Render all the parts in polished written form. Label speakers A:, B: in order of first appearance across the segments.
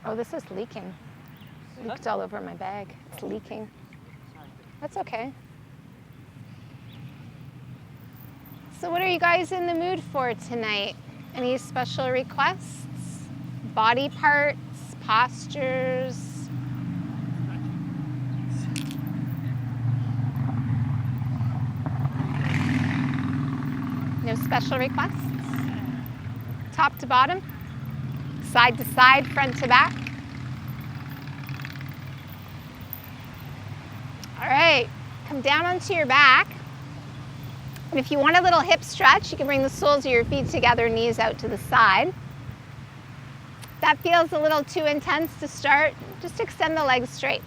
A: Oh, this is leaking. Leaked all over my bag. It's leaking. That's okay. So what are you guys in the mood for tonight? Any special requests? Body parts, postures? No special requests? Top to bottom? Side to side, front to back? All right, come down onto your back. And if you want a little hip stretch, you can bring the soles of your feet together, knees out to the side. If that feels a little too intense to start, just extend the legs straight.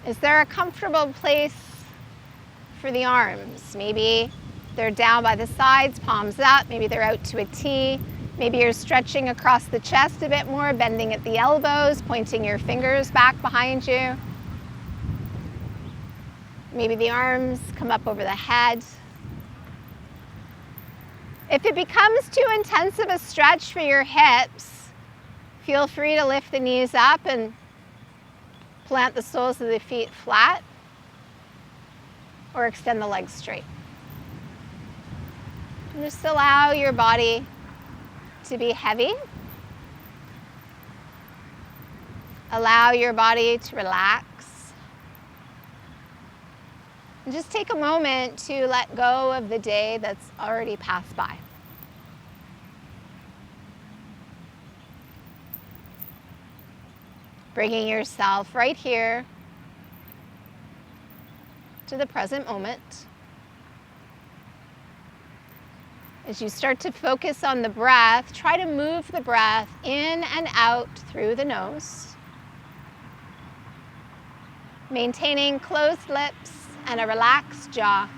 A: Is there a comfortable place for the arms? Maybe they're down by the sides, palms up. Maybe they're out to a T. Maybe you're stretching across the chest a bit more, bending at the elbows, pointing your fingers back behind you. Maybe the arms come up over the head. If it becomes too intense of a stretch for your hips, feel free to lift the knees up and plant the soles of the feet flat, or extend the legs straight. And just allow your body to be heavy. Allow your body to relax. And just take a moment to let go of the day that's already passed by. Bringing yourself right here to the present moment. As you start to focus on the breath, try to move the breath in and out through the nose, maintaining closed lips and a relaxed jaw.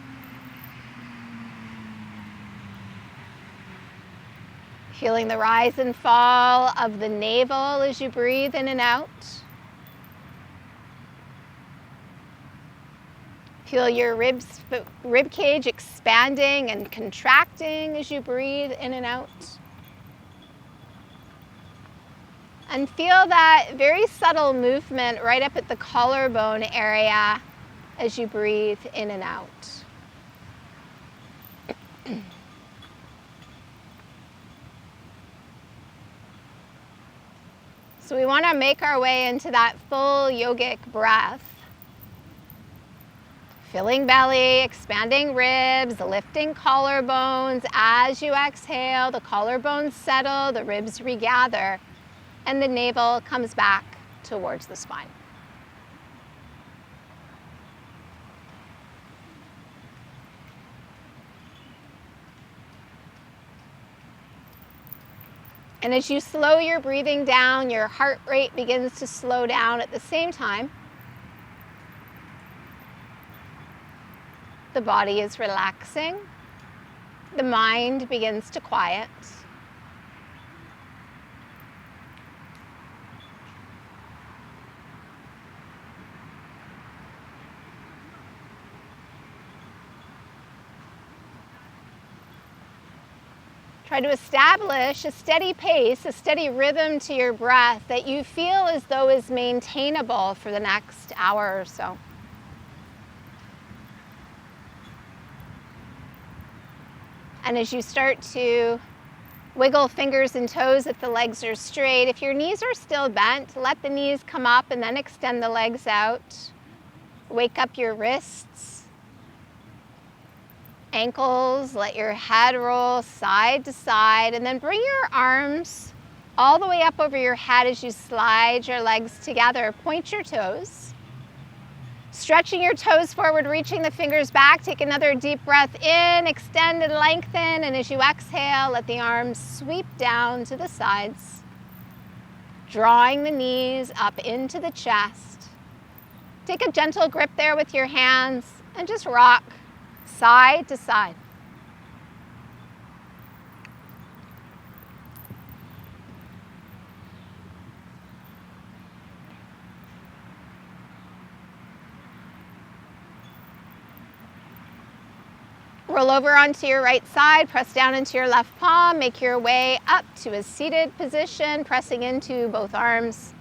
A: Feeling the rise and fall of the navel as you breathe in and out. Feel your rib cage expanding and contracting as you breathe in and out. And feel that very subtle movement right up at the collarbone area as you breathe in and out. So we want to make our way into that full yogic breath. Filling belly, expanding ribs, lifting collarbones. As you exhale, the collarbones settle, the ribs regather, and the navel comes back towards the spine. And as you slow your breathing down, your heart rate begins to slow down at the same time. The body is relaxing. The mind begins to quiet. Try to establish a steady pace, a steady rhythm to your breath that you feel as though is maintainable for the next hour or so. And as you start to wiggle fingers and toes if the legs are straight, if your knees are still bent, let the knees come up and then extend the legs out. Wake up your wrists, ankles, let your head roll side to side, and then bring your arms all the way up over your head as you slide your legs together. Point your toes. Stretching your toes forward, reaching the fingers back. Take another deep breath in, extend and lengthen, and as you exhale, let the arms sweep down to the sides, drawing the knees up into the chest. Take a gentle grip there with your hands and just rock side to side. Roll over onto your right side, press down into your left palm, make your way up to a seated position, pressing into both arms.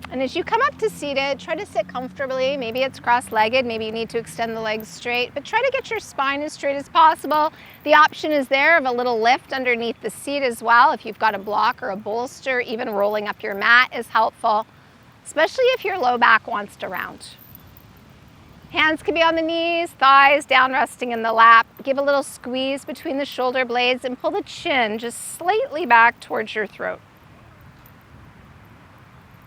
A: And as you come up to seated, try to sit comfortably. Maybe it's cross-legged, maybe you need to extend the legs straight, but try to get your spine as straight as possible. The option is there of a little lift underneath the seat as well. If you've got a block or a bolster, even rolling up your mat is helpful, especially if your low back wants to round. Hands can be on the knees, thighs down resting in the lap. Give a little squeeze between the shoulder blades and pull the chin just slightly back towards your throat.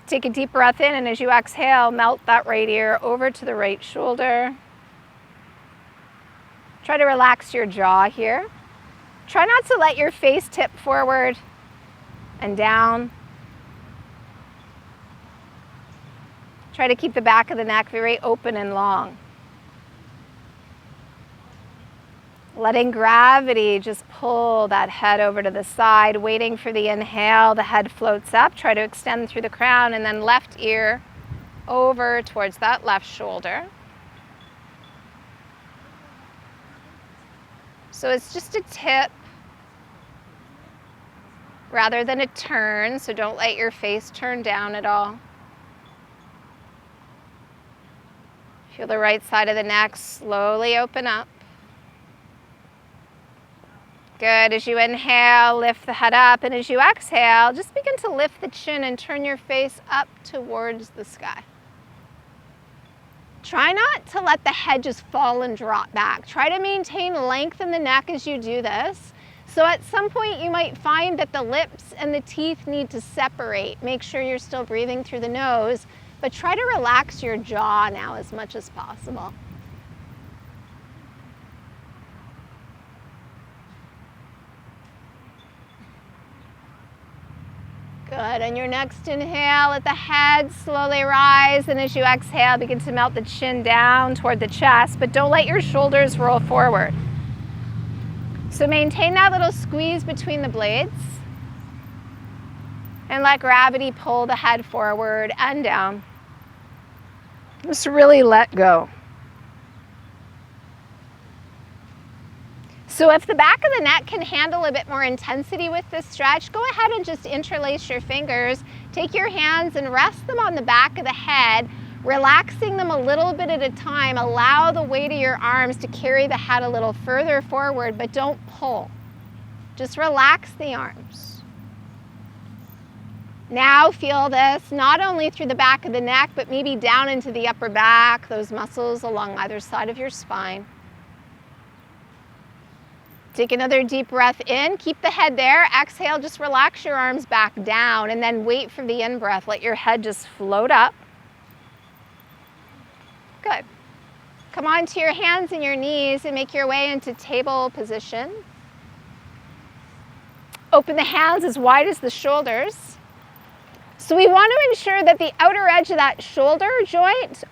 A: Take a deep breath in, and as you exhale, melt that right ear over to the right shoulder. Try to relax your jaw here. Try not to let your face tip forward and down. Try to keep the back of the neck very open and long. Letting gravity just pull that head over to the side, waiting for the inhale, the head floats up. Try to extend through the crown, and then left ear over towards that left shoulder. So it's just a tip rather than a turn, so don't let your face turn down at all. Feel the right side of the neck slowly open up. Good. As you inhale, lift the head up, and as you exhale, just begin to lift the chin and turn your face up towards the sky. Try not to let the head just fall and drop back. Try to maintain length in the neck as you do this. So at some point you might find that the lips and the teeth need to separate. Make sure you're still breathing through the nose, but try to relax your jaw now as much as possible. Good. On your next inhale, let the head slowly rise, and as you exhale, begin to melt the chin down toward the chest, but don't let your shoulders roll forward. So maintain that little squeeze between the blades, and let gravity pull the head forward and down. Just really let go. So if the back of the neck can handle a bit more intensity with this stretch, go ahead and just interlace your fingers. Take your hands and rest them on the back of the head, relaxing them a little bit at a time. Allow the weight of your arms to carry the head a little further forward, but don't pull. Just relax the arms. Now feel this not only through the back of the neck, but maybe down into the upper back, those muscles along either side of your spine. Take another deep breath in, keep the head there. Exhale, just relax your arms back down, and then wait for the in-breath. Let your head just float up. Good. Come onto your hands and your knees and make your way into table position. Open the hands as wide as the shoulders. So we want to ensure that the outer edge of that shoulder joint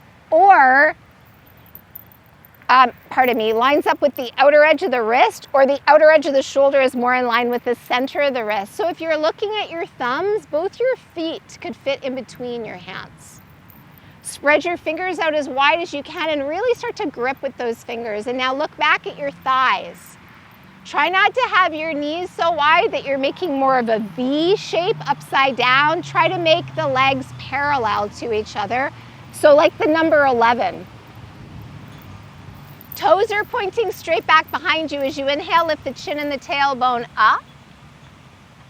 A: lines up with the outer edge of the wrist, or the outer edge of the shoulder is more in line with the center of the wrist. So if you're looking at your thumbs, both your feet could fit in between your hands. Spread your fingers out as wide as you can and really start to grip with those fingers. And now look back at your thighs. Try not to have your knees so wide that you're making more of a V shape upside down. Try to make the legs parallel to each other. So like the number 11. Toes are pointing straight back behind you. As you inhale, lift the chin and the tailbone up.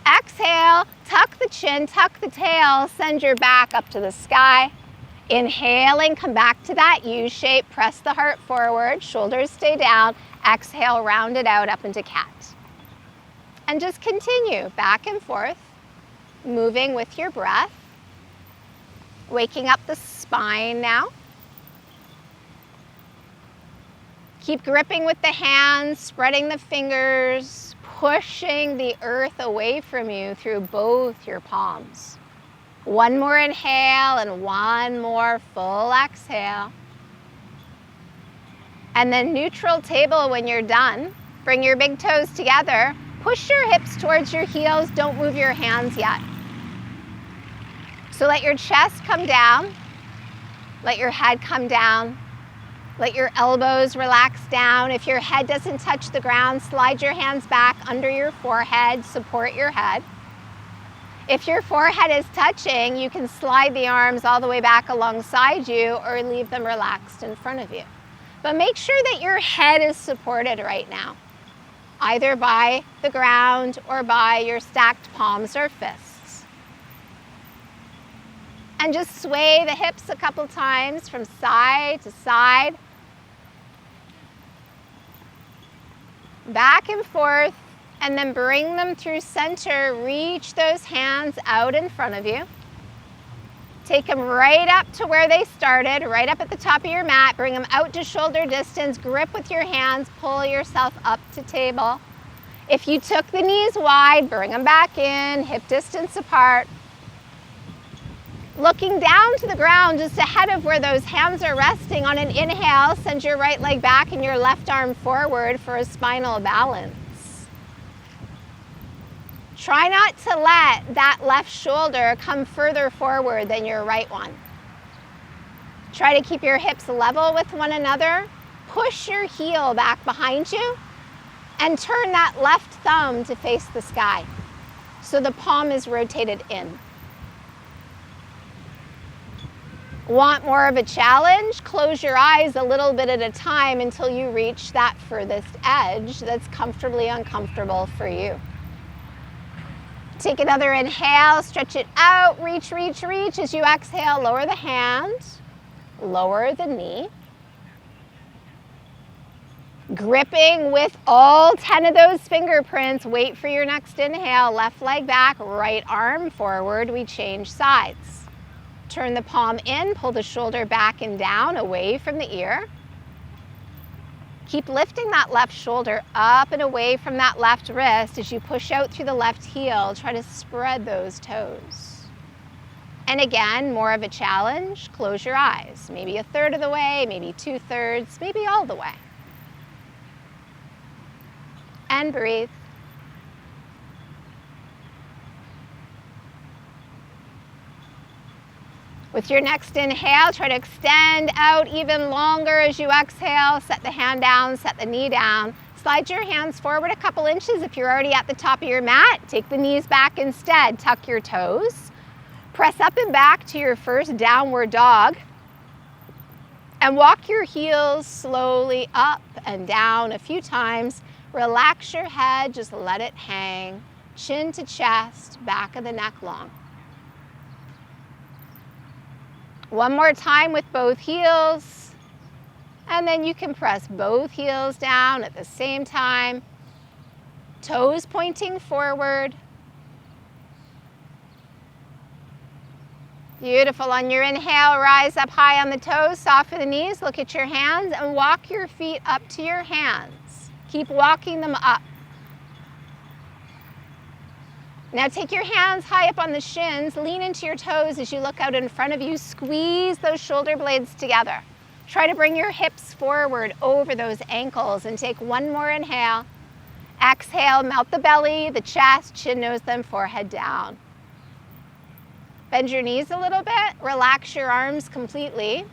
A: Exhale, tuck the chin, tuck the tail, send your back up to the sky. Inhaling, come back to that U shape, press the heart forward, shoulders stay down. Exhale, round it out up into cat. And just continue back and forth, moving with your breath. Waking up the spine now. Keep gripping with the hands, spreading the fingers, pushing the earth away from you through both your palms. One more inhale and one more full exhale. And then neutral table when you're done. Bring your big toes together. Push your hips towards your heels. Don't move your hands yet. So let your chest come down. Let your head come down. Let your elbows relax down. If your head doesn't touch the ground, slide your hands back under your forehead, support your head. If your forehead is touching, you can slide the arms all the way back alongside you or leave them relaxed in front of you. But make sure that your head is supported right now, either by the ground or by your stacked palms or fists. And just sway the hips a couple times from side to side, back and forth, and then bring them through center. Reach those hands out in front of you. Take them right up to where they started, right up at the top of your mat. Bring them out to shoulder distance. Grip with your hands. Pull yourself up to table. If you took the knees wide, bring them back in, hip distance apart. Looking down to the ground just ahead of where those hands are resting. On an inhale, send your right leg back and your left arm forward for a spinal balance. Try not to let that left shoulder come further forward than your right one. Try to keep your hips level with one another. Push your heel back behind you and turn that left thumb to face the sky so the palm is rotated in. Want more of a challenge? Close your eyes a little bit at a time until you reach that furthest edge that's comfortably uncomfortable for you. Take another inhale, stretch it out, reach, reach, reach. As you exhale, lower the hand, lower the knee. Gripping with all 10 of those fingerprints, wait for your next inhale. Left leg back, right arm forward. We change sides. Turn the palm in, pull the shoulder back and down, away from the ear. Keep lifting that left shoulder up and away from that left wrist as you push out through the left heel. Try to spread those toes. And again, more of a challenge. Close your eyes. Maybe a third of the way, maybe 2/3, maybe all the way. And breathe. With your next inhale, try to extend out even longer as you exhale. Set the hand down, set the knee down. Slide your hands forward a couple inches if you're already at the top of your mat. Take the knees back instead. Tuck your toes. Press up and back to your first downward dog. And walk your heels slowly up and down a few times. Relax your head, just let it hang. Chin to chest, back of the neck long. One more time with both heels, and then you can press both heels down at the same time, toes pointing forward. Beautiful. On your inhale, rise up high on the toes, soften the knees, look at your hands, and walk your feet up to your hands. Keep walking them up. Now take your hands high up on the shins, lean into your toes as you look out in front of you, squeeze those shoulder blades together. Try to bring your hips forward over those ankles and take one more inhale. Exhale, melt the belly, the chest, chin, nose, then forehead down. Bend your knees a little bit, relax your arms completely.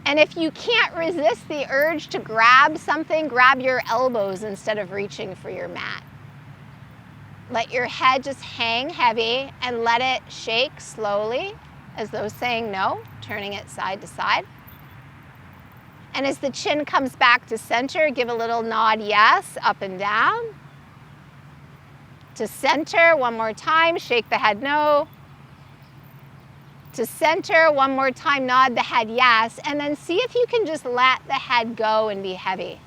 A: And if you can't resist the urge to grab something, grab your elbows instead of reaching for your mat. Let your head just hang heavy and let it shake slowly as though saying no, turning it side to side. And as the chin comes back to center, give a little nod yes, up and down. To center, one more time, shake the head no. To center, one more time, nod the head yes, and then see if you can just let the head go and be heavy.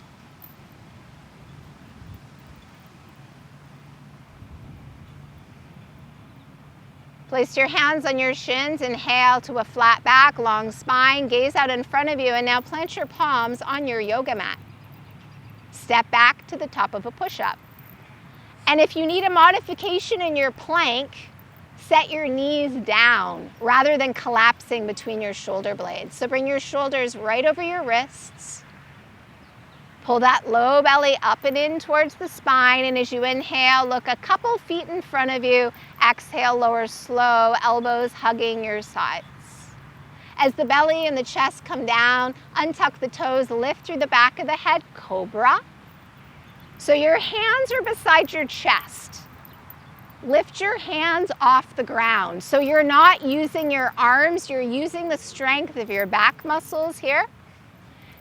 A: Place your hands on your shins, inhale to a flat back, long spine, gaze out in front of you, and now plant your palms on your yoga mat. Step back to the top of a push-up. And if you need a modification in your plank, set your knees down rather than collapsing between your shoulder blades. So bring your shoulders right over your wrists. Pull that low belly up and in towards the spine, and as you inhale, look a couple feet in front of you. Exhale, lower slow, elbows hugging your sides. As the belly and the chest come down, untuck the toes, lift through the back of the head, Cobra. So your hands are beside your chest. Lift your hands off the ground. So you're not using your arms, you're using the strength of your back muscles here.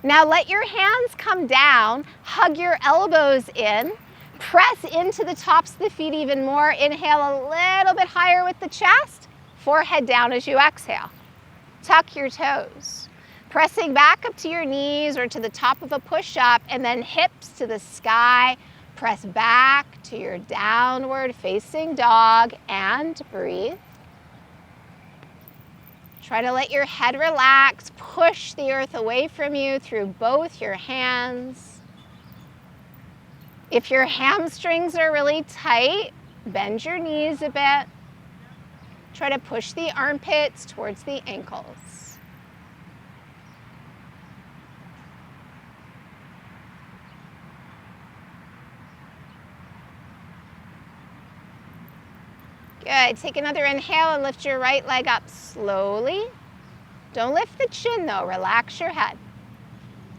A: Now let your hands come down, hug your elbows in, press into the tops of the feet even more. Inhale a little bit higher with the chest, forehead down as you exhale. Tuck your toes. Pressing back up to your knees or to the top of a push-up, and then hips to the sky. Press back to your downward facing dog and breathe. Try to let your head relax. Push the earth away from you through both your hands. If your hamstrings are really tight, bend your knees a bit. Try to push the armpits towards the ankles. Good. Take another inhale and lift your right leg up slowly. Don't lift the chin though. Relax your head.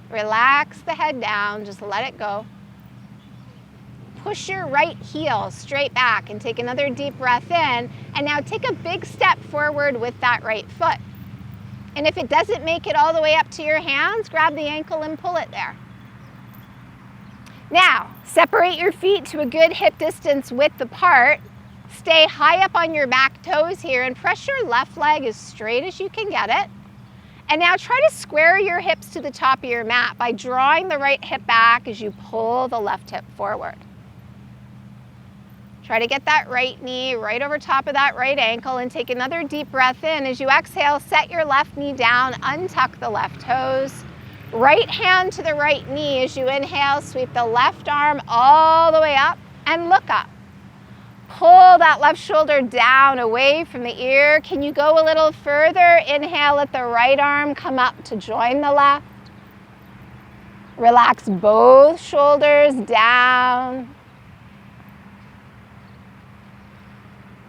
A: Relax the head down. Just let it go. Push your right heel straight back and take another deep breath in. And now take a big step forward with that right foot. And if it doesn't make it all the way up to your hands, grab the ankle and pull it there. Now, separate your feet to a good hip distance width apart. Stay high up on your back toes here and press your left leg as straight as you can get it. And now try to square your hips to the top of your mat by drawing the right hip back as you pull the left hip forward. Try to get that right knee right over top of that right ankle and take another deep breath in. As you exhale, set your left knee down, untuck the left toes. Right hand to the right knee. As you inhale, sweep the left arm all the way up and look up. Pull that left shoulder down away from the ear. Can you go a little further? Inhale, let the right arm come up to join the left. Relax both shoulders down.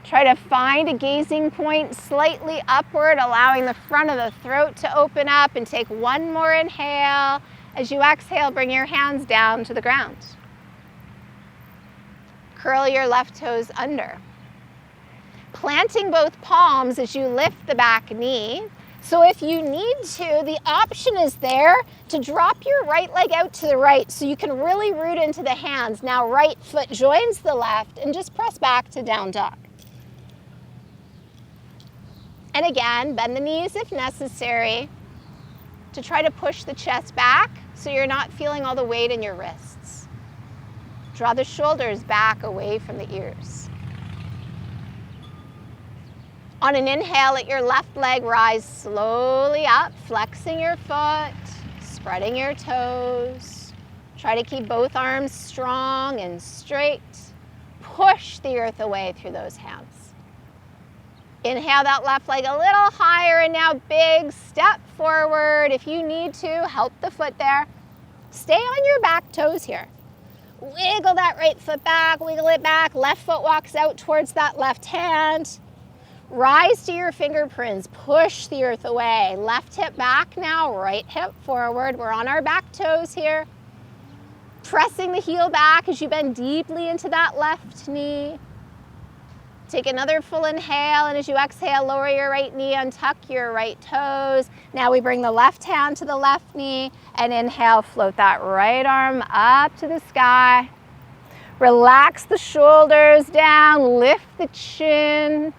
A: Try to find a gazing point slightly upward, allowing the front of the throat to open up, and take one more inhale. As you exhale, bring your hands down to the ground. Curl your left toes under. Planting both palms as you lift the back knee. So if you need to, the option is there to drop your right leg out to the right so you can really root into the hands. Now right foot joins the left and just press back to down dog. And again, bend the knees if necessary to try to push the chest back so you're not feeling all the weight in your wrists. Draw the shoulders back away from the ears. On an inhale, let your left leg rise slowly up, flexing your foot, spreading your toes. Try to keep both arms strong and straight. Push the earth away through those hands. Inhale that left leg a little higher, and now big step forward. If you need to, help the foot there. Stay on your back toes here. Wiggle that right foot back, wiggle it back. Left foot walks out towards that left hand. Rise to your fingerprints, push the earth away. Left hip back now, right hip forward. We're on our back toes here. Pressing the heel back as you bend deeply into that left knee. Take another full inhale, and as you exhale, lower your right knee, untuck your right toes. Now we bring the left hand to the left knee, and inhale, float that right arm up to the sky. Relax the shoulders down, lift the chin.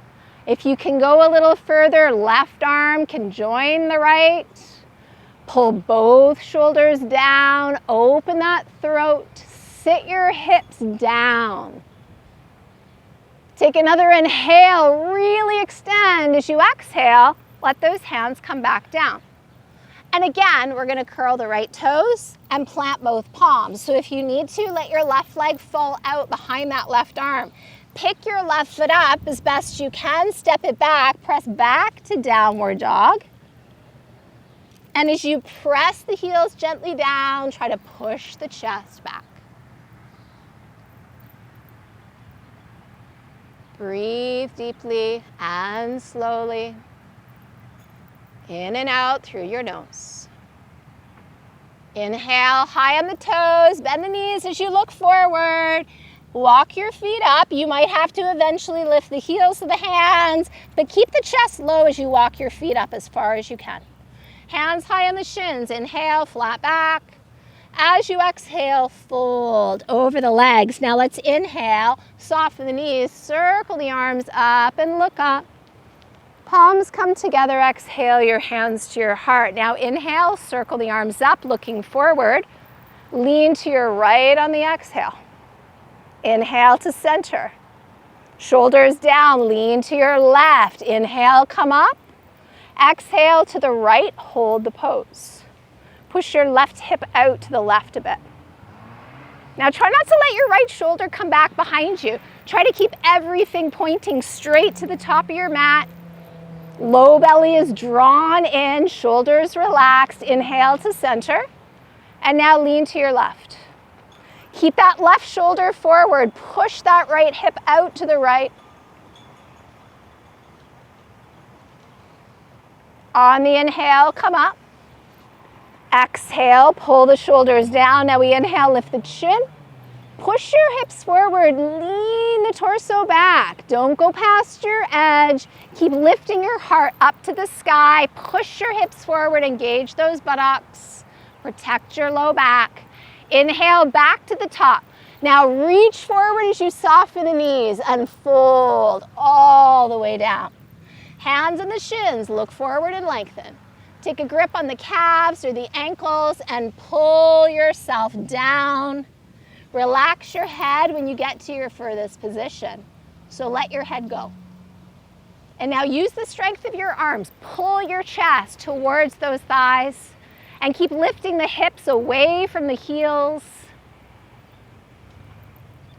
A: If you can go a little further, left arm can join the right. Pull both shoulders down, open that throat, sit your hips down. Take another inhale, really extend. As you exhale, let those hands come back down. And again, we're gonna curl the right toes and plant both palms. So if you need to, let your left leg fall out behind that left arm. Pick your left foot up as best you can, step it back, press back to downward dog. And as you press the heels gently down, try to push the chest back. Breathe deeply and slowly. In and out through your nose. Inhale, high on the toes, bend the knees as you look forward. Walk your feet up. You might have to eventually lift the heels of the hands, but keep the chest low as you walk your feet up as far as you can. Hands high on the shins. Inhale, flat back. As you exhale, fold over the legs. Now let's inhale, soften the knees, circle the arms up and look up. Palms come together, exhale your hands to your heart. Now inhale, circle the arms up, looking forward. Lean to your right on the exhale. Inhale to center. Shoulders down, lean to your left. Inhale, come up. Exhale to the right, hold the pose. Push your left hip out to the left a bit. Now try not to let your right shoulder come back behind you. Try to keep everything pointing straight to the top of your mat. Low belly is drawn in, shoulders relaxed. Inhale to center. And now lean to your left. Keep that left shoulder forward. Push that right hip out to the right. On the inhale, come up. Exhale, pull the shoulders down. Now we inhale, lift the chin. Push your hips forward, lean the torso back. Don't go past your edge. Keep lifting your heart up to the sky. Push your hips forward, engage those buttocks. Protect your low back. Inhale, back to the top. Now reach forward as you soften the knees and fold all the way down. Hands on the shins, look forward and lengthen. Take a grip on the calves or the ankles and pull yourself down. Relax your head when you get to your furthest position. So let your head go. And now use the strength of your arms. Pull your chest towards those thighs and keep lifting the hips away from the heels.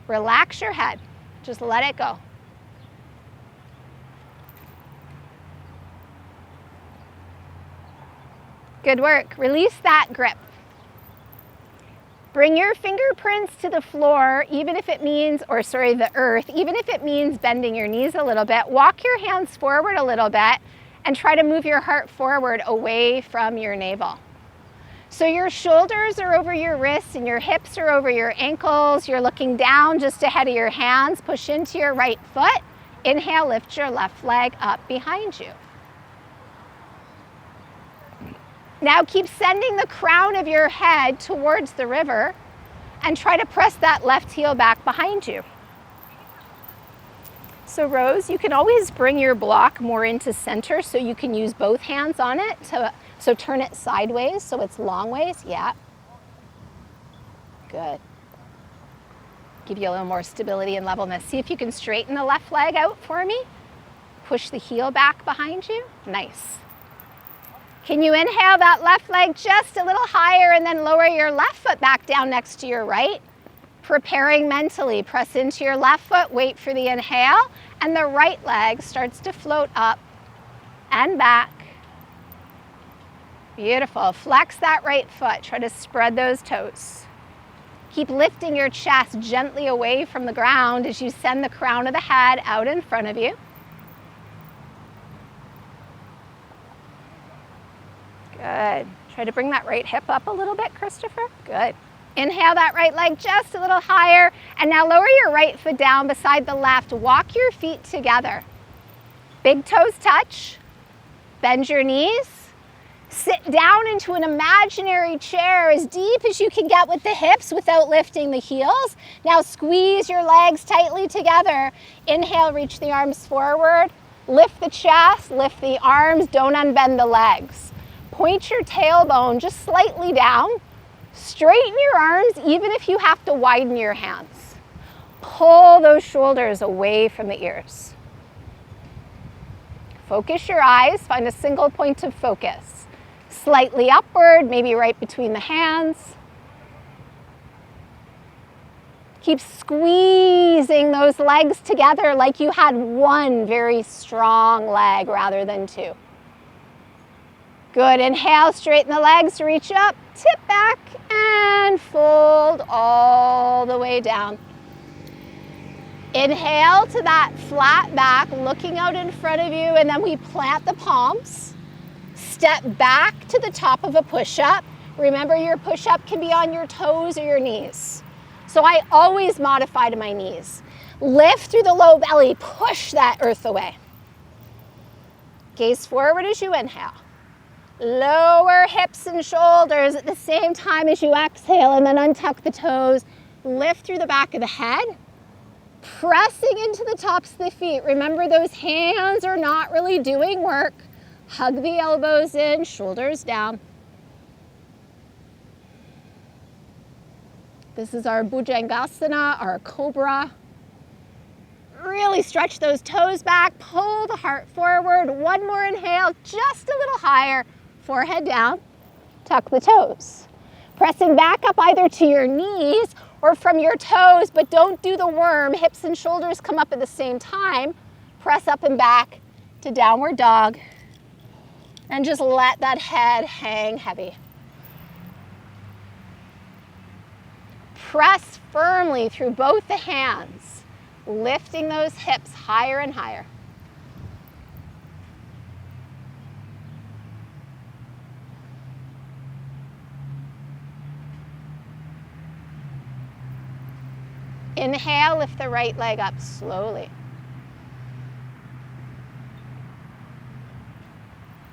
A: Relax your head. Just let it go. Good work. Release that grip. Bring your fingerprints to the floor, even if it means, the earth, even if it means bending your knees a little bit. Walk your hands forward a little bit and try to move your heart forward away from your navel. So your shoulders are over your wrists and your hips are over your ankles. You're looking down just ahead of your hands. Push into your right foot. Inhale, lift your left leg up behind you. Now keep sending the crown of your head towards the river and try to press that left heel back behind you. So Rose, you can always bring your block more into center so you can use both hands on it. So turn it sideways so it's long ways. Yeah. Good. Give you a little more stability and levelness. See if you can straighten the left leg out for me. Push the heel back behind you. Nice. Can you inhale that left leg just a little higher and then lower your left foot back down next to your right? Preparing mentally, press into your left foot, wait for the inhale, and the right leg starts to float up and back. Beautiful. Flex that right foot. Try to spread those toes. Keep lifting your chest gently away from the ground as you send the crown of the head out in front of you. Good. Try to bring that right hip up a little bit, Christopher. Good. Inhale that right leg just a little higher. And now lower your right foot down beside the left. Walk your feet together. Big toes touch. Bend your knees. Sit down into an imaginary chair as deep as you can get with the hips without lifting the heels. Now squeeze your legs tightly together. Inhale, reach the arms forward. Lift the chest, lift the arms. Don't unbend the legs. Point your tailbone just slightly down. Straighten your arms even if you have to widen your hands. Pull those shoulders away from the ears. Focus your eyes, find a single point of focus. Slightly upward, maybe right between the hands. Keep squeezing those legs together like you had one very strong leg rather than two. Good. Inhale, straighten the legs, reach up, tip back, and fold all the way down. Inhale to that flat back, looking out in front of you, and then we plant the palms. Step back to the top of a push-up. Remember, your push-up can be on your toes or your knees. So I always modify to my knees. Lift through the low belly, push that earth away. Gaze forward as you inhale. Lower hips and shoulders at the same time as you exhale, and then untuck the toes. Lift through the back of the head, pressing into the tops of the feet. Remember, those hands are not really doing work. Hug the elbows in, shoulders down. This is our Bhujangasana, our Cobra. Really stretch those toes back, pull the heart forward. One more inhale, just a little higher. Forehead down, tuck the toes. Pressing back up either to your knees or from your toes, but don't do the worm. Hips and shoulders come up at the same time. Press up and back to downward dog. And just let that head hang heavy. Press firmly through both the hands, lifting those hips higher and higher. Inhale, lift the right leg up slowly.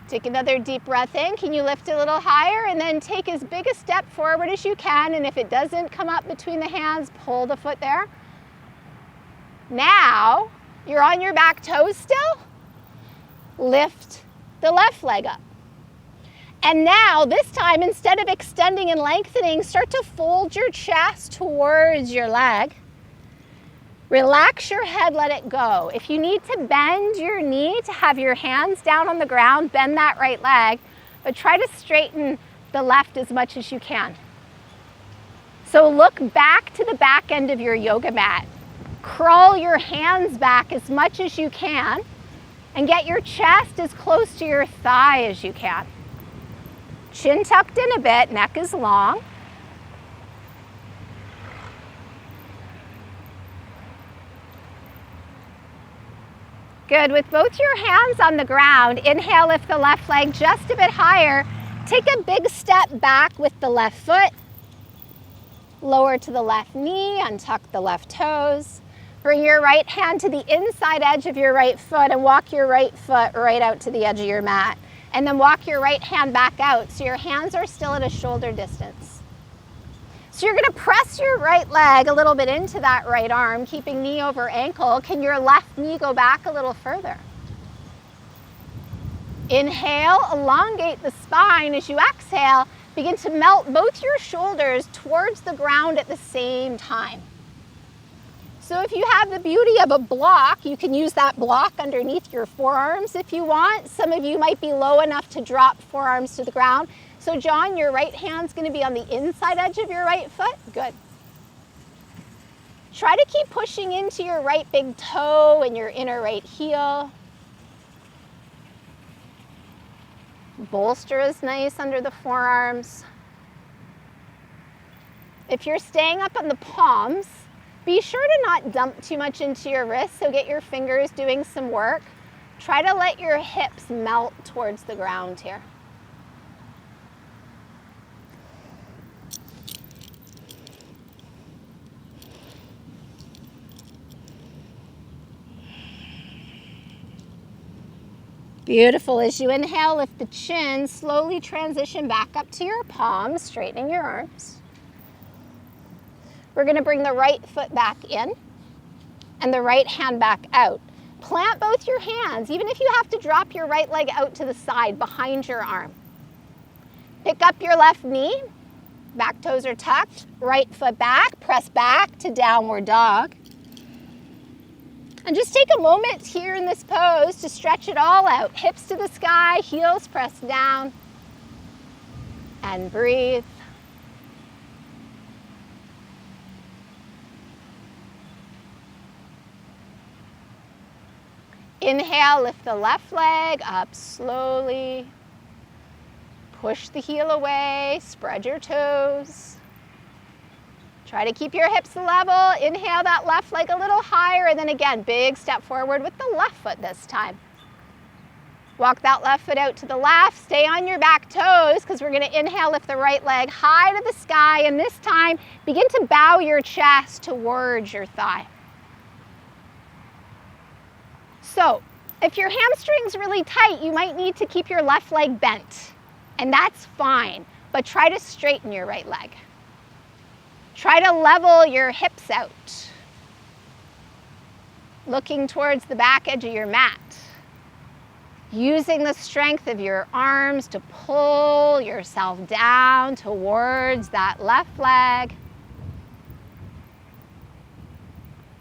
A: Take another deep breath in. Can you lift a little higher? And then take as big a step forward as you can. And if it doesn't come up between the hands, pull the foot there. Now, you're on your back toes still. Lift the left leg up. And now, this time, instead of extending and lengthening, start to fold your chest towards your leg. Relax your head, let it go. If you need to bend your knee to have your hands down on the ground, bend that right leg, but try to straighten the left as much as you can. So look back to the back end of your yoga mat. Crawl your hands back as much as you can and get your chest as close to your thigh as you can. Chin tucked in a bit, neck is long. Good, with both your hands on the ground, inhale, lift the left leg just a bit higher. Take a big step back with the left foot. Lower to the left knee, untuck the left toes. Bring your right hand to the inside edge of your right foot and walk your right foot right out to the edge of your mat. And then walk your right hand back out so your hands are still at a shoulder distance. So you're going to press your right leg a little bit into that right arm, keeping knee over ankle. Can your left knee go back a little further? Inhale, elongate the spine. As you exhale, begin to melt both your shoulders towards the ground at the same time. So if you have the beauty of a block, you can use that block underneath your forearms if you want. Some of you might be low enough to drop forearms to the ground. So John, your right hand's going to be on the inside edge of your right foot. Good. Try to keep pushing into your right big toe and your inner right heel. Bolster is nice under the forearms. If you're staying up on the palms, be sure to not dump too much into your wrists, so get your fingers doing some work. Try to let your hips melt towards the ground here. Beautiful. As you inhale, lift the chin, slowly transition back up to your palms, straightening your arms. We're going to bring the right foot back in and the right hand back out. Plant both your hands, even if you have to drop your right leg out to the side behind your arm. Pick up your left knee, back toes are tucked, right foot back, press back to downward dog. And just take a moment here in this pose to stretch it all out. Hips to the sky, heels pressed down, and breathe. Inhale, lift the left leg up slowly. Push the heel away, spread your toes. Try to keep your hips level. Inhale that left leg a little higher, and then again, big step forward with the left foot this time. Walk that left foot out to the left. Stay on your back toes because we're going to inhale, lift the right leg high to the sky. And this time, begin to bow your chest towards your thigh. So, if your hamstring's really tight, you might need to keep your left leg bent. And that's fine, but try to straighten your right leg. Try to level your hips out, looking towards the back edge of your mat. Using the strength of your arms to pull yourself down towards that left leg.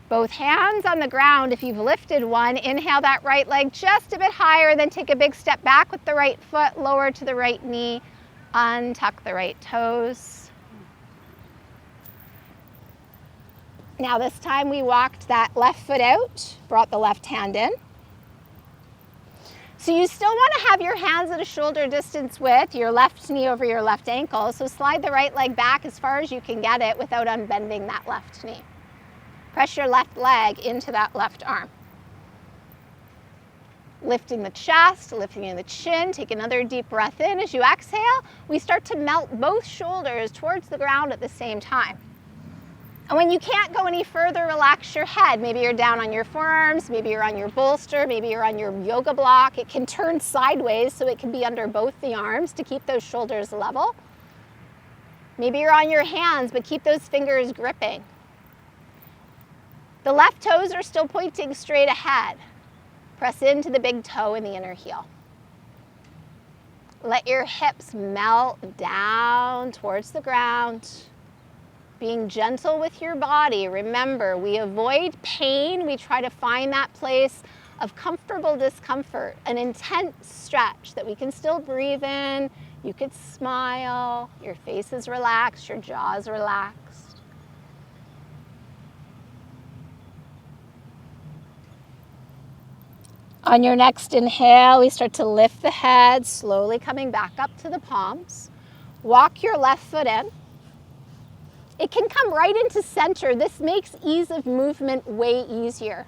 A: Both hands on the ground. If you've lifted one, inhale that right leg just a bit higher, then take a big step back with the right foot, lower to the right knee, untuck the right toes. Now this time we walked that left foot out, brought the left hand in. So you still want to have your hands at a shoulder distance width, your left knee over your left ankle. So slide the right leg back as far as you can get it without unbending that left knee. Press your left leg into that left arm. Lifting the chest, lifting the chin. Take another deep breath in. As you exhale, we start to melt both shoulders towards the ground at the same time. And when you can't go any further, relax your head. Maybe you're down on your forearms, maybe you're on your bolster, maybe you're on your yoga block. It can turn sideways so it can be under both the arms to keep those shoulders level. Maybe you're on your hands, but keep those fingers gripping. The left toes are still pointing straight ahead. Press into the big toe and the inner heel. Let your hips melt down towards the ground. Being gentle with your body. Remember, we avoid pain. We try to find that place of comfortable discomfort, an intense stretch that we can still breathe in. You could smile, your face is relaxed, your jaw is relaxed. On your next inhale, we start to lift the head, slowly coming back up to the palms. Walk your left foot in. It can come right into center. This makes ease of movement way easier.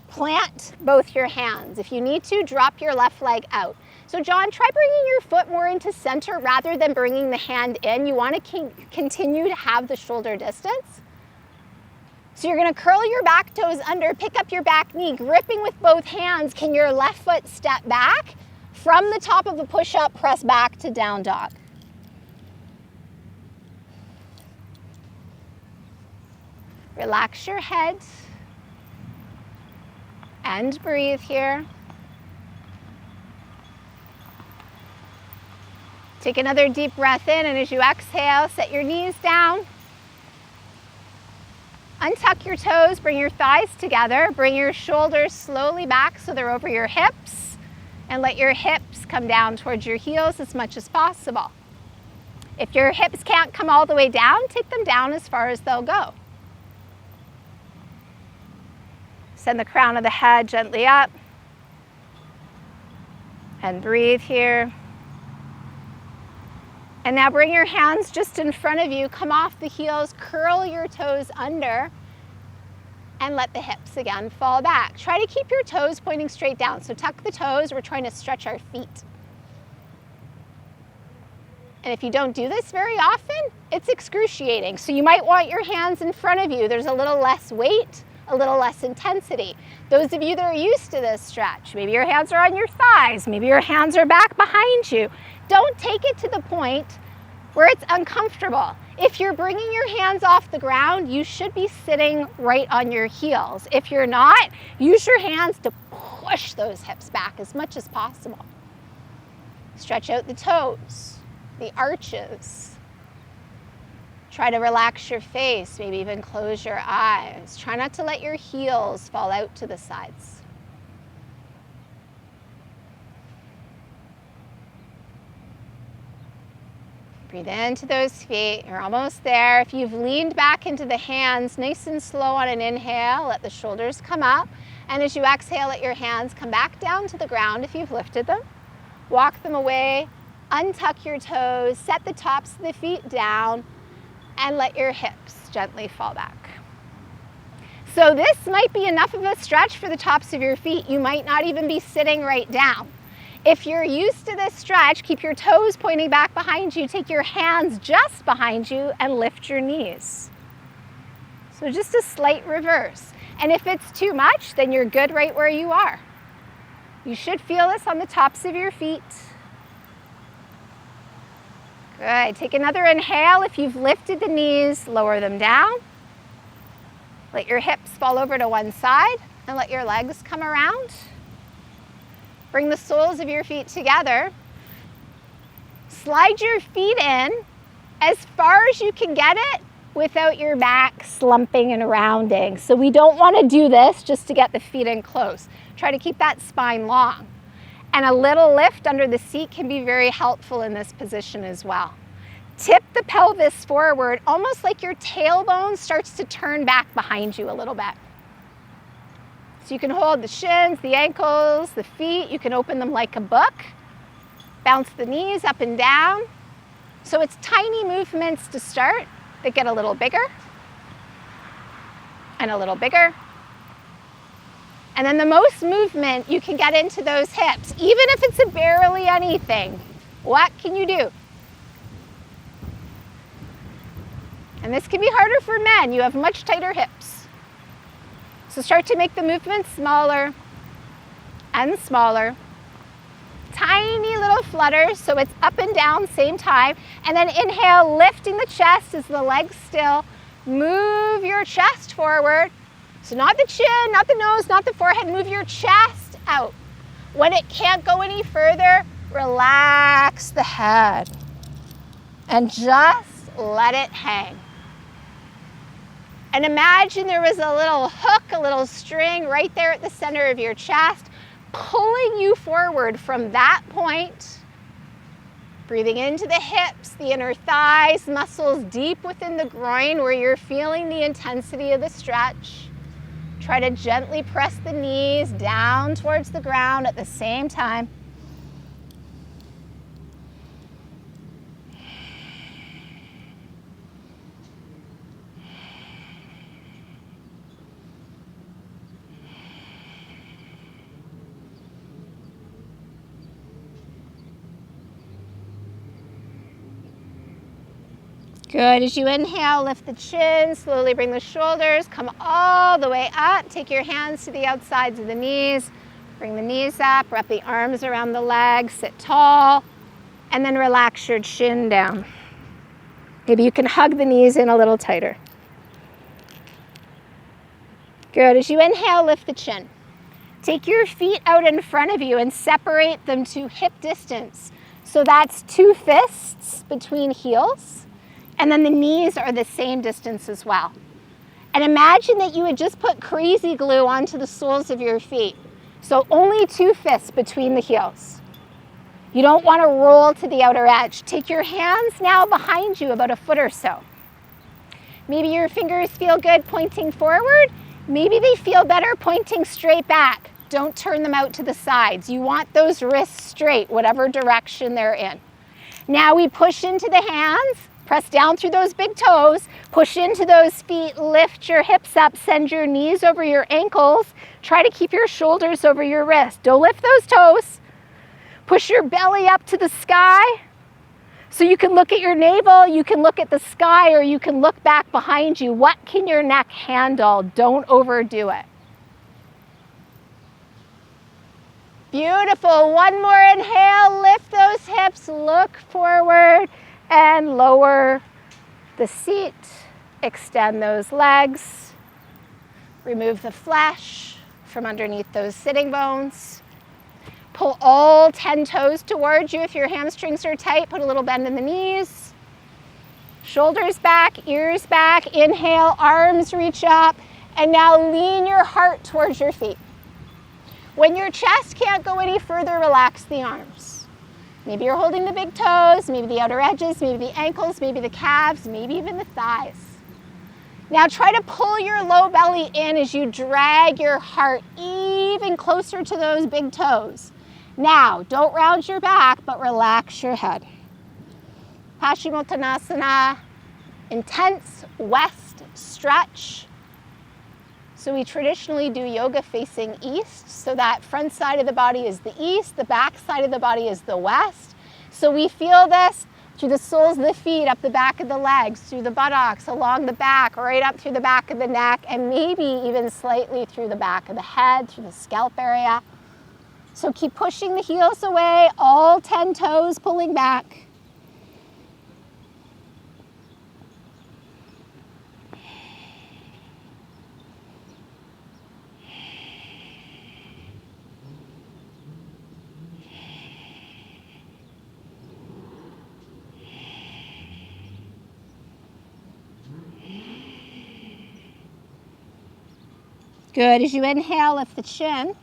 A: Plant both your hands. If you need to, drop your left leg out. So John, try bringing your foot more into center rather than bringing the hand in. You want to continue to have the shoulder distance. So you're going to curl your back toes under, pick up your back knee, gripping with both hands. Can your left foot step back? From the top of the push-up, press back to down dog. Relax your head and breathe here. Take another deep breath in, and as you exhale, set your knees down. Untuck your toes, bring your thighs together, bring your shoulders slowly back so they're over your hips, and let your hips come down towards your heels as much as possible. If your hips can't come all the way down, take them down as far as they'll go. Send the crown of the head gently up and breathe here. And now bring your hands just in front of you, come off the heels, curl your toes under, and let the hips again fall back. Try to keep your toes pointing straight down. So tuck the toes, we're trying to stretch our feet. And if you don't do this very often, it's excruciating. So you might want your hands in front of you. There's a little less weight, a little less intensity. Those of you that are used to this stretch, maybe your hands are on your thighs, maybe your hands are back behind you. Don't take it to the point where it's uncomfortable. If you're bringing your hands off the ground, you should be sitting right on your heels. If you're not, use your hands to push those hips back as much as possible. Stretch out the toes, the arches. Try to relax your face, maybe even close your eyes. Try not to let your heels fall out to the sides. Breathe into those feet. You're almost there. If you've leaned back into the hands, nice and slow on an inhale, let the shoulders come up. And as you exhale, let your hands come back down to the ground if you've lifted them. Walk them away, untuck your toes, set the tops of the feet down, and let your hips gently fall back. So this might be enough of a stretch for the tops of your feet. You might not even be sitting right down. If you're used to this stretch, keep your toes pointing back behind you. Take your hands just behind you and lift your knees. So just a slight reverse. And if it's too much, then you're good right where you are. You should feel this on the tops of your feet. Good. Take another inhale. If you've lifted the knees, lower them down. Let your hips fall over to one side and let your legs come around. Bring the soles of your feet together. Slide your feet in as far as you can get it without your back slumping and rounding. So we don't want to do this just to get the feet in close. Try to keep that spine long. And a little lift under the seat can be very helpful in this position as well. Tip the pelvis forward, almost like your tailbone starts to turn back behind you a little bit. So you can hold the shins, the ankles, the feet. You can open them like a book. Bounce the knees up and down. So it's tiny movements to start that get a little bigger and a little bigger. And then the most movement you can get into those hips, even if it's a barely anything. What can you do? And this can be harder for men. You have much tighter hips. So start to make the movements smaller and smaller. Tiny little flutters, so it's up and down same time. And then inhale, lifting the chest as the legs still. Move your chest forward. So not the chin, not the nose, not the forehead. Move your chest out. When it can't go any further, relax the head. And just let it hang. And imagine there was a little hook, a little string right there at the center of your chest, pulling you forward from that point. Breathing into the hips, the inner thighs, muscles deep within the groin where you're feeling the intensity of the stretch. Try to gently press the knees down towards the ground at the same time. Good. As you inhale, lift the chin, slowly bring the shoulders, come all the way up. Take your hands to the outsides of the knees. Bring the knees up, wrap the arms around the legs, sit tall, and then relax your chin down. Maybe you can hug the knees in a little tighter. Good. As you inhale, lift the chin. Take your feet out in front of you and separate them to hip distance. So that's 2 fists between heels. And then the knees are the same distance as well. And imagine that you had just put crazy glue onto the soles of your feet. So only 2 fists between the heels. You don't want to roll to the outer edge. Take your hands now behind you about a foot or so. Maybe your fingers feel good pointing forward. Maybe they feel better pointing straight back. Don't turn them out to the sides. You want those wrists straight, whatever direction they're in. Now we push into the hands. Press down through those big toes, push into those feet, lift your hips up, send your knees over your ankles. Try to keep your shoulders over your wrists. Don't lift those toes. Push your belly up to the sky. So you can look at your navel, you can look at the sky, or you can look back behind you. What can your neck handle? Don't overdo it. Beautiful. One more inhale, lift those hips, look forward. And lower the seat, extend those legs, remove the flesh from underneath those sitting bones. Pull all 10 toes towards you. If your hamstrings are tight, put a little bend in the knees. Shoulders back, ears back. Inhale, arms reach up. And now lean your heart towards your feet. When your chest can't go any further, relax the arms. Maybe you're holding the big toes, maybe the outer edges, maybe the ankles, maybe the calves, maybe even the thighs. Now try to pull your low belly in as you drag your heart even closer to those big toes. Now, don't round your back, but relax your head. Paschimottanasana, intense west stretch. So we traditionally do yoga facing east, so that front side of the body is the east, the back side of the body is the west. So we feel this through the soles of the feet, up the back of the legs, through the buttocks, along the back, right up through the back of the neck, and maybe even slightly through the back of the head, through the scalp area. So keep pushing the heels away, all 10 toes pulling back. Good. As you inhale, lift the chin.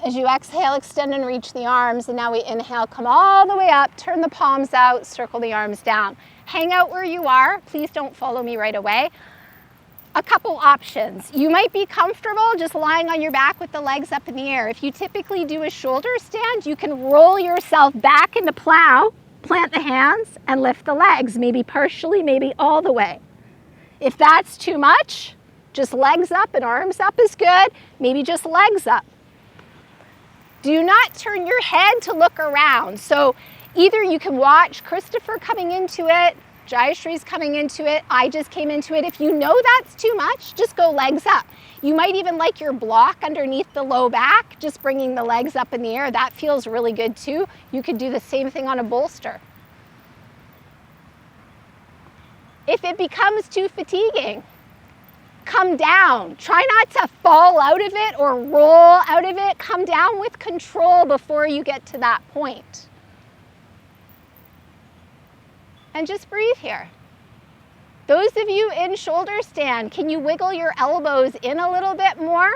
A: As you exhale, extend and reach the arms. And now we inhale, come all the way up, turn the palms out, circle the arms down. Hang out where you are. Please don't follow me right away. A couple options. You might be comfortable just lying on your back with the legs up in the air. If you typically do a shoulder stand, you can roll yourself back into plow, plant the hands, and lift the legs, maybe partially, maybe all the way. If that's too much, just legs up and arms up is good. Maybe just legs up. Do not turn your head to look around. So either you can watch Christopher coming into it, Jayashree's coming into it, I just came into it. If you know that's too much, just go legs up. You might even like your block underneath the low back, just bringing the legs up in the air. That feels really good too. You could do the same thing on a bolster. If it becomes too fatiguing, come down. Try not to fall out of it or roll out of it. Come down with control before you get to that point. And just breathe here. Those of you in shoulder stand, can you wiggle your elbows in a little bit more?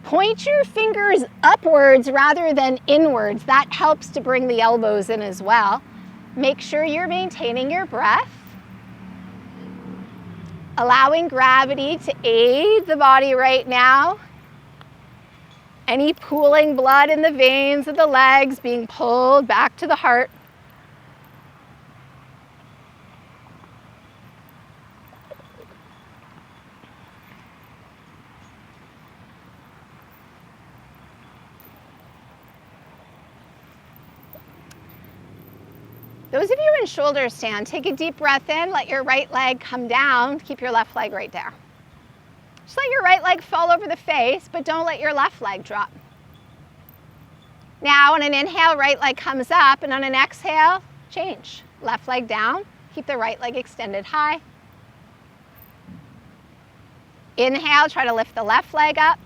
A: Point your fingers upwards rather than inwards. That helps to bring the elbows in as well. Make sure you're maintaining your breath. Allowing gravity to aid the body right now. Any pooling blood in the veins of the legs being pulled back to the heart. Those of you in shoulder stand, take a deep breath in, let your right leg come down, keep your left leg right there. Just let your right leg fall over the face, but don't let your left leg drop. Now on an inhale, right leg comes up, and on an exhale, change. Left leg down, keep the right leg extended high. Inhale, try to lift the left leg up.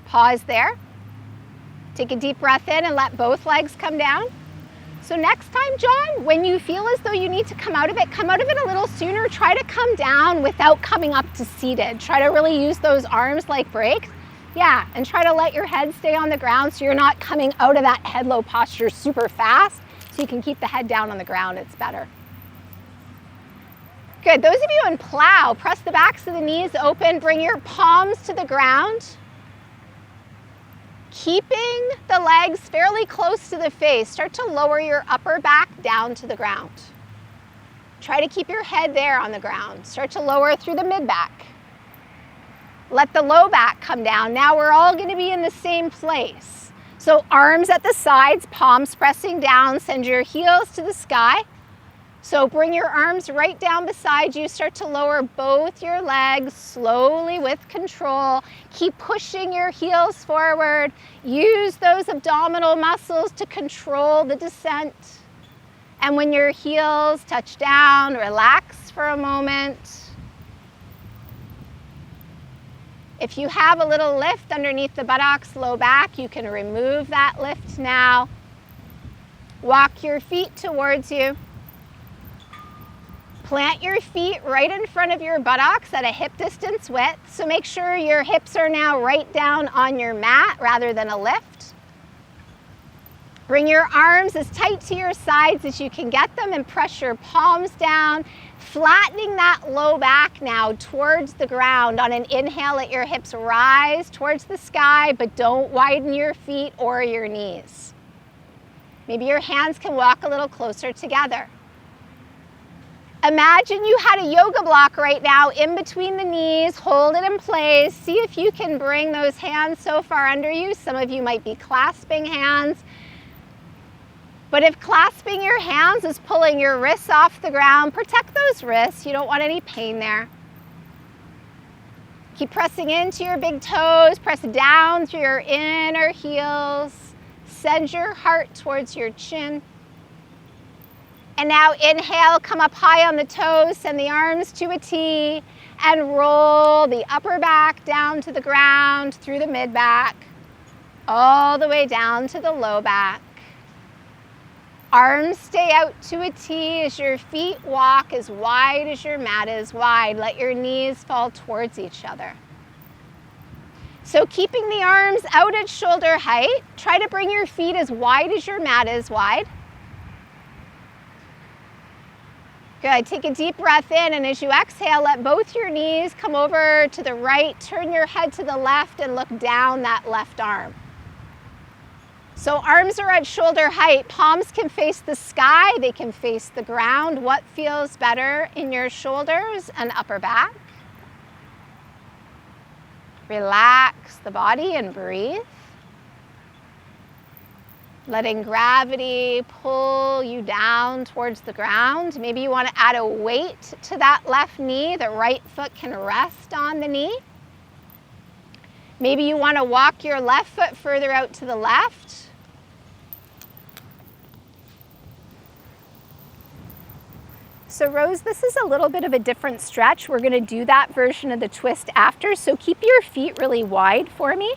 A: Pause there. Take a deep breath in and let both legs come down. So next time, John, when you feel as though you need to come out of it a little sooner. Try to come down without coming up to seated. Try to really use those arms like brakes. Yeah, and try to let your head stay on the ground so you're not coming out of that head low posture super fast, so you can keep the head down on the ground. It's better. Good. Those of you in plow, press the backs of the knees open. Bring your palms to the ground. Keeping the legs fairly close to the face, start to lower your upper back down to the ground. Try to keep your head there on the ground. Start to lower through the mid-back. Let the low back come down. Now we're all going to be in the same place. So arms at the sides, palms pressing down, send your heels to the sky. So bring your arms right down beside you. Start to lower both your legs slowly with control. Keep pushing your heels forward. Use those abdominal muscles to control the descent. And when your heels touch down, relax for a moment. If you have a little lift underneath the buttocks, low back, you can remove that lift now. Walk your feet towards you. Plant your feet right in front of your buttocks at a hip distance width. So make sure your hips are now right down on your mat rather than a lift. Bring your arms as tight to your sides as you can get them and press your palms down, flattening that low back now towards the ground. On an inhale, let your hips rise towards the sky, but don't widen your feet or your knees. Maybe your hands can walk a little closer together. Imagine you had a yoga block right now in between the knees. Hold it in place. See if you can bring those hands so far under you. Some of you might be clasping hands. But if clasping your hands is pulling your wrists off the ground, protect those wrists. You don't want any pain there. Keep pressing into your big toes. Press down through your inner heels. Send your heart towards your chin. And now inhale, come up high on the toes, send the arms to a T, and roll the upper back down to the ground, through the mid back, all the way down to the low back. Arms stay out to a T as your feet walk as wide as your mat is wide. Let your knees fall towards each other. So keeping the arms out at shoulder height, try to bring your feet as wide as your mat is wide. Good, take a deep breath in, and as you exhale, let both your knees come over to the right, turn your head to the left and look down that left arm. So arms are at shoulder height, palms can face the sky, they can face the ground. What feels better in your shoulders and upper back? Relax the body and breathe. Letting gravity pull you down towards the ground. Maybe you want to add a weight to that left knee. The right foot can rest on the knee. Maybe you want to walk your left foot further out to the left. So Rose, this is a little bit of a different stretch. We're going to do that version of the twist after. So keep your feet really wide for me.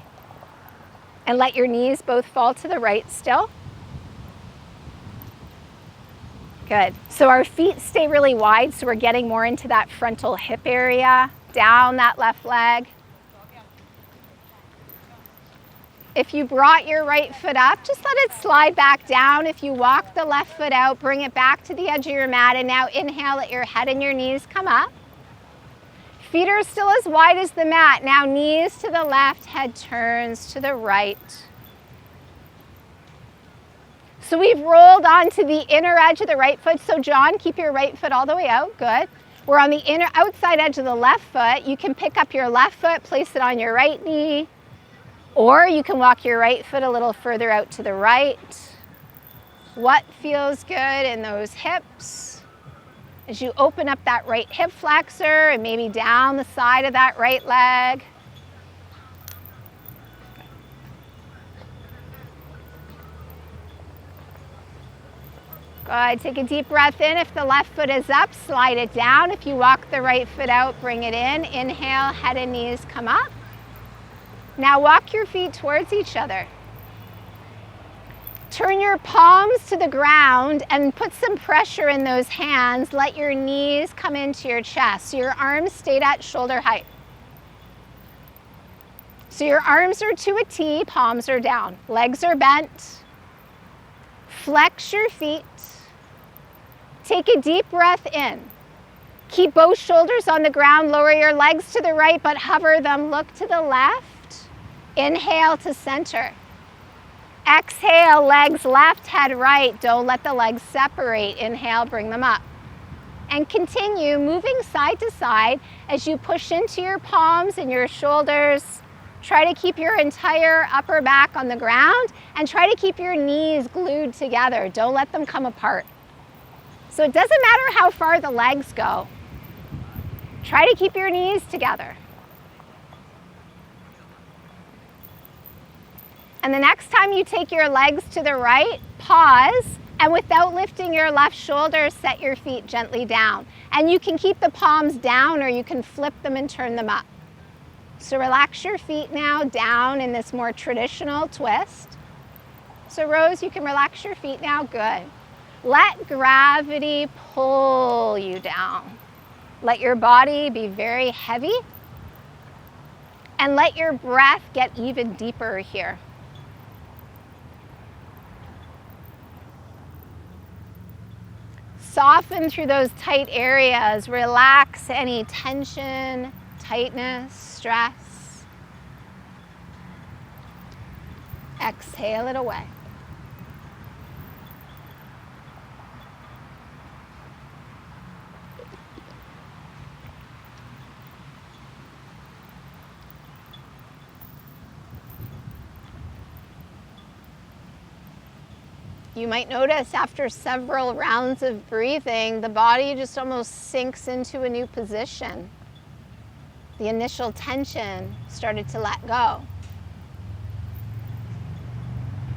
A: And let your knees both fall to the right still. Good. So our feet stay really wide, so we're getting more into that frontal hip area, down that left leg. If you brought your right foot up, just let it slide back down. If you walk the left foot out, bring it back to the edge of your mat, and now inhale, let your head and your knees come up. Feet are still as wide as the mat. Now knees to the left, head turns to the right. So we've rolled onto the inner edge of the right foot. So John, keep your right foot all the way out. Good. We're on the inner outside edge of the left foot. You can pick up your left foot, place it on your right knee, or you can walk your right foot a little further out to the right. What feels good in those hips? As you open up that right hip flexor and maybe down the side of that right leg. Good, take a deep breath in. If the left foot is up, slide it down. If you walk the right foot out, bring it in. Inhale, head and knees come up. Now walk your feet towards each other. Turn your palms to the ground and put some pressure in those hands. Let your knees come into your chest. So your arms stayed at shoulder height. So your arms are to a T, palms are down. Legs are bent. Flex your feet. Take a deep breath in. Keep both shoulders on the ground. Lower your legs to the right, but hover them. Look to the left. Inhale to center. Exhale, legs left, head right. Don't let the legs separate. Inhale, bring them up. And continue moving side to side as you push into your palms and your shoulders. Try to keep your entire upper back on the ground and try to keep your knees glued together. Don't let them come apart. So it doesn't matter how far the legs go. Try to keep your knees together. And the next time you take your legs to the right, pause, and without lifting your left shoulder, set your feet gently down. And you can keep the palms down or you can flip them and turn them up. So relax your feet now down in this more traditional twist. So Rose, you can relax your feet now, good. Let gravity pull you down. Let your body be very heavy and let your breath get even deeper here. Soften through those tight areas. Relax any tension, tightness, stress. Exhale it away. You might notice after several rounds of breathing, the body just almost sinks into a new position. The initial tension started to let go.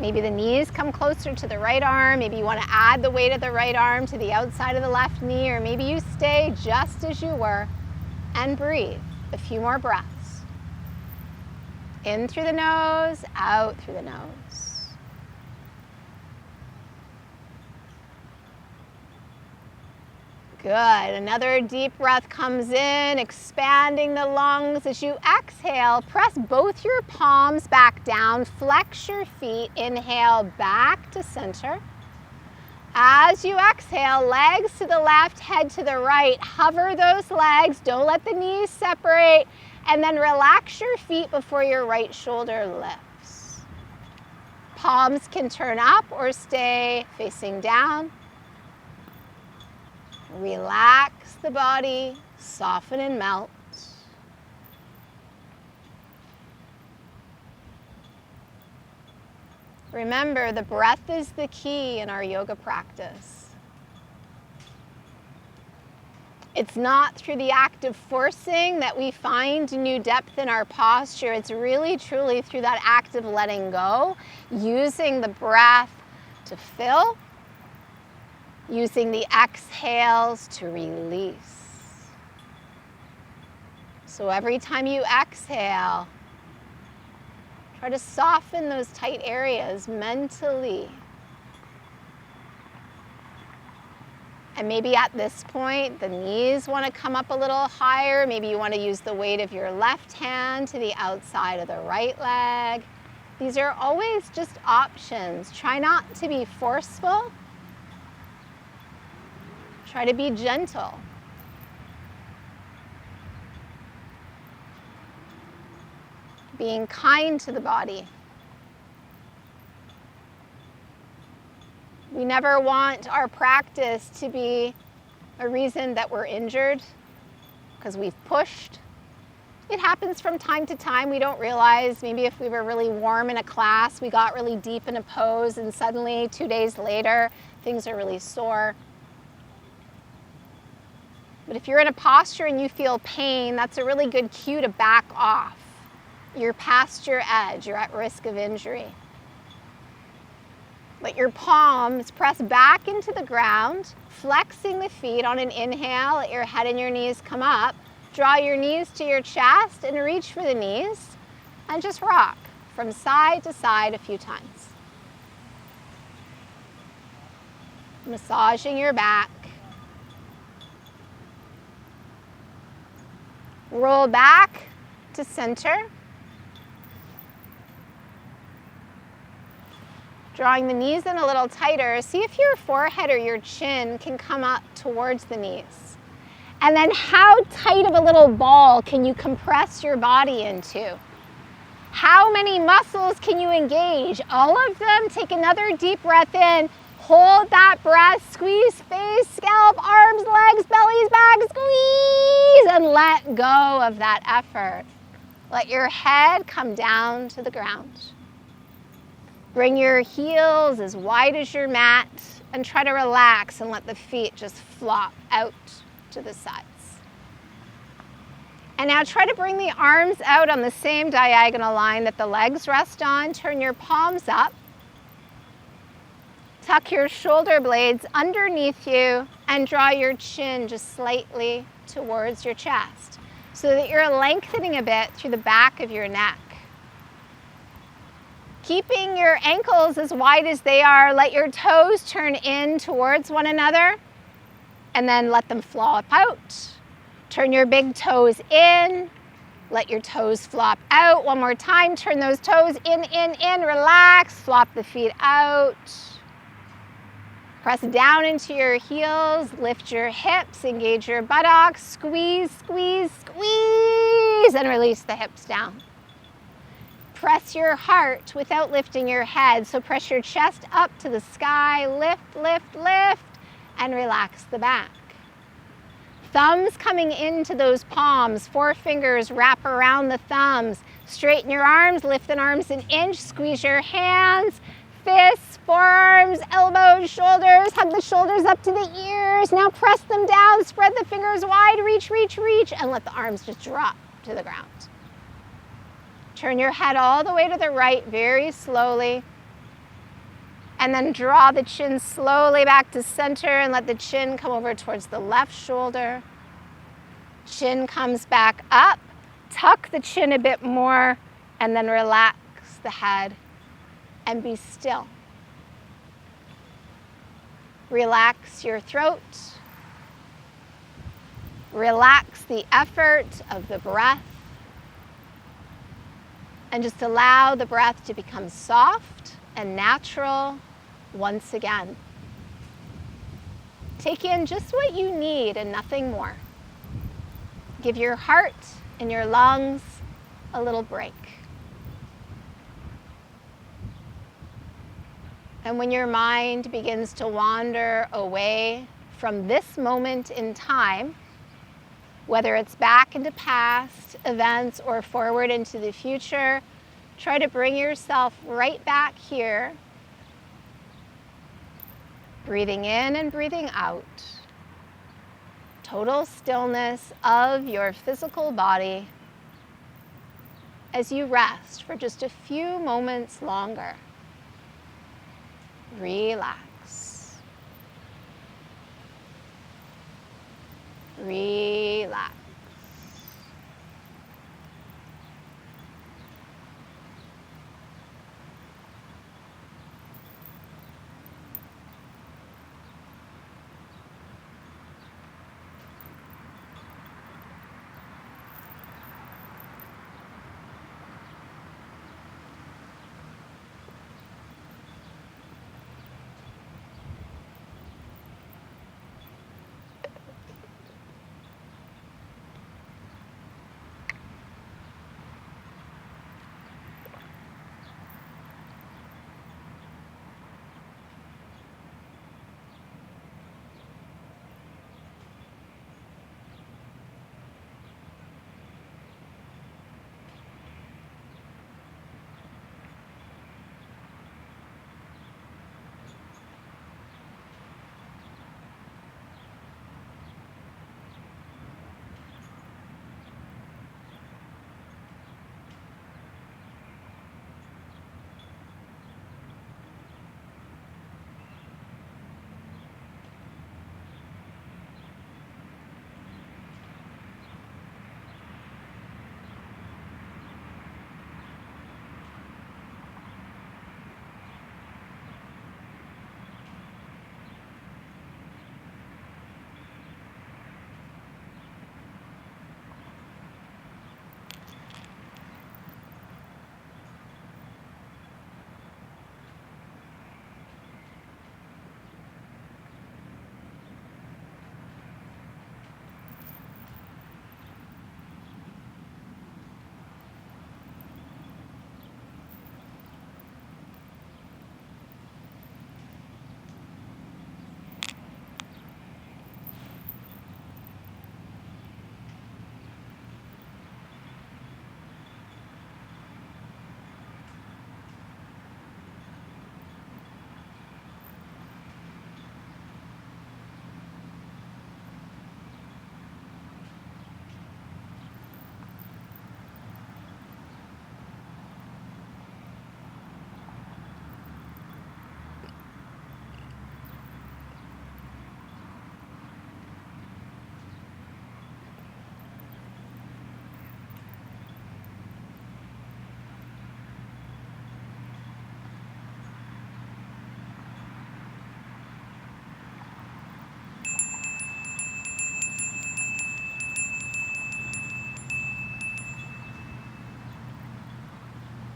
A: Maybe the knees come closer to the right arm. Maybe you want to add the weight of the right arm to the outside of the left knee, or maybe you stay just as you were and breathe a few more breaths. In through the nose, out through the nose. Good. Another deep breath comes in, expanding the lungs. As you exhale, press both your palms back down, flex your feet, inhale back to center. As you exhale, legs to the left, head to the right. Hover those legs, don't let the knees separate, and then relax your feet before your right shoulder lifts. Palms can turn up or stay facing down. Relax the body, soften and melt. Remember, the breath is the key in our yoga practice. It's not through the act of forcing that we find new depth in our posture. It's really, truly through that act of letting go, using the breath to fill, using the exhales to release. So every time you exhale, try to soften those tight areas mentally. And maybe at this point, the knees want to come up a little higher. Maybe you want to use the weight of your left hand to the outside of the right leg. These are always just options. Try not to be forceful. Try to be gentle. Being kind to the body. We never want our practice to be a reason that we're injured because we've pushed. It happens from time to time. We don't realize, maybe if we were really warm in a class, we got really deep in a pose, and suddenly 2 days later, things are really sore. But if you're in a posture and you feel pain, that's a really good cue to back off. You're past your edge. You're at risk of injury. Let your palms press back into the ground, flexing the feet on an inhale. Let your head and your knees come up. Draw your knees to your chest and reach for the knees. And just rock from side to side a few times. Massaging your back. Roll back to center. Drawing the knees in a little tighter. See if your forehead or your chin can come up towards the knees. And then how tight of a little ball can you compress your body into? How many muscles can you engage? All of them. Take another deep breath in. Hold that breath, squeeze face, scalp, arms, legs, bellies back, squeeze, and let go of that effort. Let your head come down to the ground. Bring your heels as wide as your mat and try to relax and let the feet just flop out to the sides. And now try to bring the arms out on the same diagonal line that the legs rest on. Turn your palms up. Tuck your shoulder blades underneath you and draw your chin just slightly towards your chest so that you're lengthening a bit through the back of your neck. Keeping your ankles as wide as they are, let your toes turn in towards one another and then let them flop out. Turn your big toes in, let your toes flop out. One more time, turn those toes in, relax, flop the feet out. Press down into your heels, lift your hips, engage your buttocks, squeeze, squeeze, squeeze, and release the hips down. Press your heart without lifting your head, so press your chest up to the sky, lift, lift, lift, and relax the back. Thumbs coming into those palms, forefingers wrap around the thumbs. Straighten your arms, lift the arms an inch, squeeze your hands, fists, forearms, elbows, shoulders. Hug the shoulders up to the ears. Now press them down, spread the fingers wide, reach, reach, reach, and let the arms just drop to the ground. Turn your head all the way to the right very slowly. And then draw the chin slowly back to center and let the chin come over towards the left shoulder. Chin comes back up. Tuck the chin a bit more and then relax the head and be still. Relax your throat. Relax the effort of the breath. And just allow the breath to become soft and natural once again. Take in just what you need and nothing more. Give your heart and your lungs a little break. And when your mind begins to wander away from this moment in time, whether it's back into past events or forward into the future, try to bring yourself right back here, breathing in and breathing out. Total stillness of your physical body as you rest for just a few moments longer. Relax. Relax.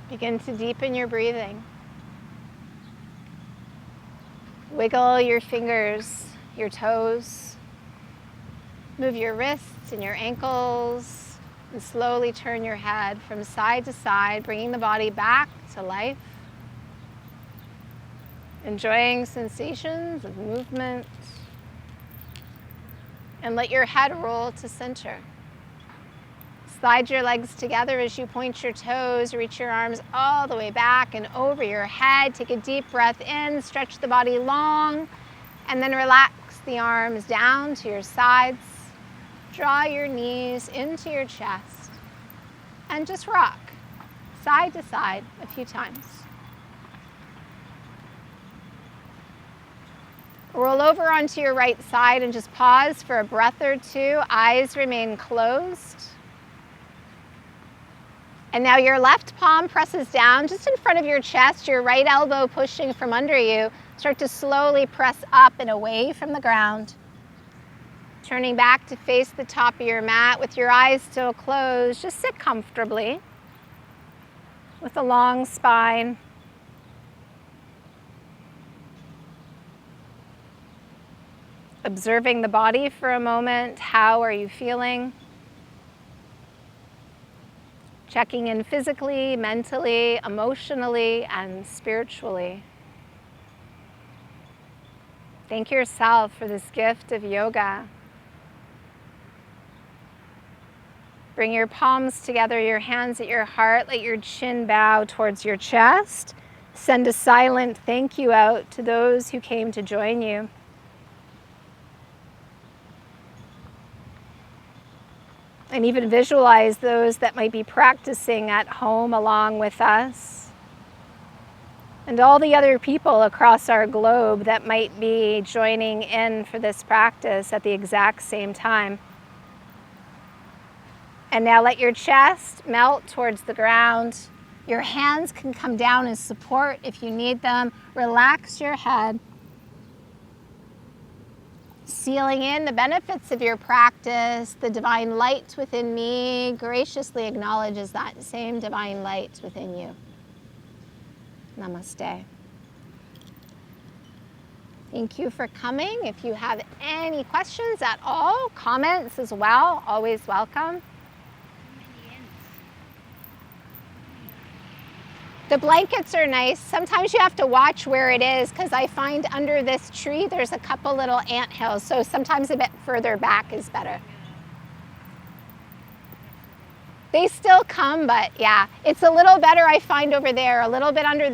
A: Begin to deepen your breathing. Wiggle your fingers, your toes. Move your wrists and your ankles, and slowly turn your head from side to side, bringing the body back to life. Enjoying sensations of movement. And let your head roll to center. Slide your legs together as you point your toes. Reach your arms all the way back and over your head. Take a deep breath in, stretch the body long, and then relax the arms down to your sides. Draw your knees into your chest and just rock side to side a few times. Roll over onto your right side and just pause for a breath or two. Eyes remain closed. And now your left palm presses down just in front of your chest, your right elbow pushing from under you. Start to slowly press up and away from the ground. Turning back to face the top of your mat with your eyes still closed. Just sit comfortably with a long spine. Observing the body for a moment. How are you feeling? Checking in physically, mentally, emotionally, and spiritually. Thank yourself for this gift of yoga. Bring your palms together, your hands at your heart. Let your chin bow towards your chest. Send a silent thank you out to those who came to join you. And even visualize those that might be practicing at home along with us. And all the other people across our globe that might be joining in for this practice at the exact same time. And now let your chest melt towards the ground. Your hands can come down as support if you need them. Relax your head. Sealing in the benefits of your practice, the divine light within me graciously acknowledges that same divine light within you. Namaste. Thank you for coming. If you have any questions at all, comments as well, always welcome. The blankets are nice. Sometimes you have to watch where it is because I find under this tree there's a couple little anthills, so sometimes a bit further back is better. They still come, but yeah, it's a little better I find over there, a little bit under the